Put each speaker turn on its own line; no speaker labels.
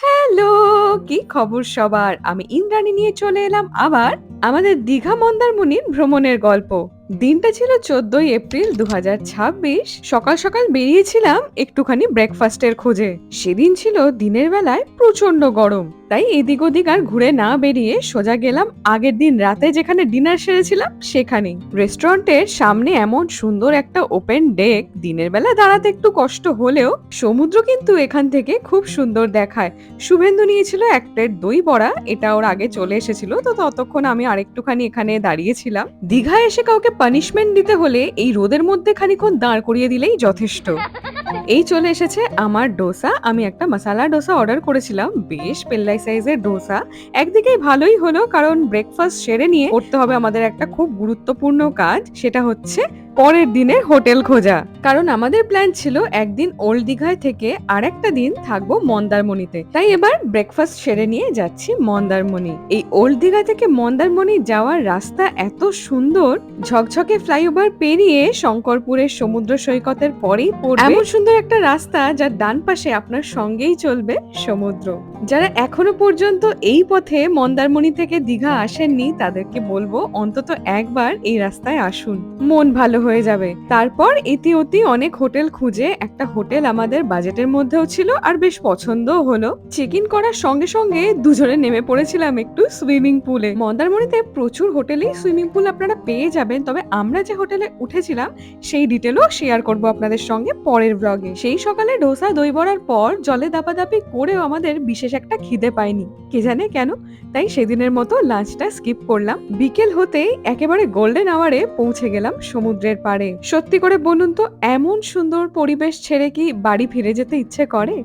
Hello! কি খবর সবার? আমি ইন্দ্রাণী নিয়ে চলে এলাম আবার আমাদের দীঘা মন্দারমণির ভ্রমণের গল্প। দিনটা ছিল ১৪ই এপ্রিল ২০২৬। সকাল সকাল বেরিয়েছিলাম একটুখানি ব্রেকফাস্টের খোঁজে। সেদিন ছিল দিনের বেলায় প্রচন্ড গরম। তাই এদিক ওদিক আর ঘুরে না বেরিয়ে সোজা গেলাম আগের দিন রাতে যেখানে ডিনার সেরেছিলাম সেখানেই। রেস্টুরেন্টের সামনে এমন সুন্দর একটা ওপেন ডেক, দিনের বেলা দাঁড়াতে একটু কষ্ট হলেও সমুদ্র কিন্তু এখান থেকে খুব সুন্দর দেখায়। শুভেন্দু নিয়েছিল ১ প্লেট দই বড়া, এটা ওর আগে চলে এসেছিল, তো ততক্ষণ আমি আরেকটুখানি এখানে দাঁড়িয়েছিলাম। দীঘায় এসে কাউকে পানিশমেন্ট দিতে হলে এই রোদের মধ্যে খানিকক্ষণ দাঁড় করিয়ে দিলেই যথেষ্ট। এই চলে এসেছে আমার ডোসা। আমি একটা মশালা ডোসা অর্ডার করেছিলাম, বেশ পেল্লাই সাইজের ডোসা। একদিকেই ভালোই হলো, কারণ ব্রেকফাস্ট সেরে নিয়ে করতে হবে আমাদের একটা খুব গুরুত্বপূর্ণ কাজ, সেটা হচ্ছে পরের দিনের হোটেল খোঁজা। কারণ আমাদের প্ল্যান ছিল একদিন ওল্ড দীঘায় থেকে আর একটা দিন থাকবো মন্দারমণিতে। তাই এবার ব্রেকফাস্ট সেরে নিয়ে যাচ্ছি মন্দারমণি। এই ওল্ড দীঘা থেকে মন্দারমণি যাওয়ার রাস্তা এত সুন্দর, ঝকঝকে ফ্লাইওভার পেরিয়ে শঙ্করপুরের সমুদ্র সৈকতের পরেই পড়বে এমন সুন্দর একটা রাস্তা, যার ডান পাশে আপনার সঙ্গেই চলবে সমুদ্র। যারা এখনো পর্যন্ত এই পথে মন্দারমণি থেকে দীঘা আসেননি তাদেরকে বলবো অন্তত একবার এই রাস্তায় আসুন, মন ভালো হয়ে যাবে। তারপর ইতিউতি অনেক হোটেল খুঁজে একটা হোটেল আমাদের বাজেটের মধ্যেও ছিল আর বেশ পছন্দও হলো। চেক ইন করার সঙ্গে সঙ্গে দুজনে নেমে পড়েছিলাম একটু সুইমিং পুলে। মন্দারমণিতে প্রচুর হোটেলেই সুইমিং পুল আপনারা পেয়ে যাবেন, তবে আমরা যে হোটেলে উঠেছিলাম সেই ডিটেলও শেয়ার করব আপনাদের সঙ্গে পরের ব্লগে। সেই সকালে ডোসা দই বড়ার পর জলে দাপাদাপি করেও আমাদের বিশেষ একটা খিদে পায়নি, কে জানে কেন। তাই সেদিনের মতো লাঞ্চটা স্কিপ করলাম। বিকেল হতেই একেবারে গোল্ডেন আওয়ারে পৌঁছে গেলাম সমুদ্রের পাড়ে। সত্যি করে বলুন তো, এমন সুন্দর পরিবেশ ছেড়ে কি বাড়ি ফিরে যেতে ইচ্ছে করে?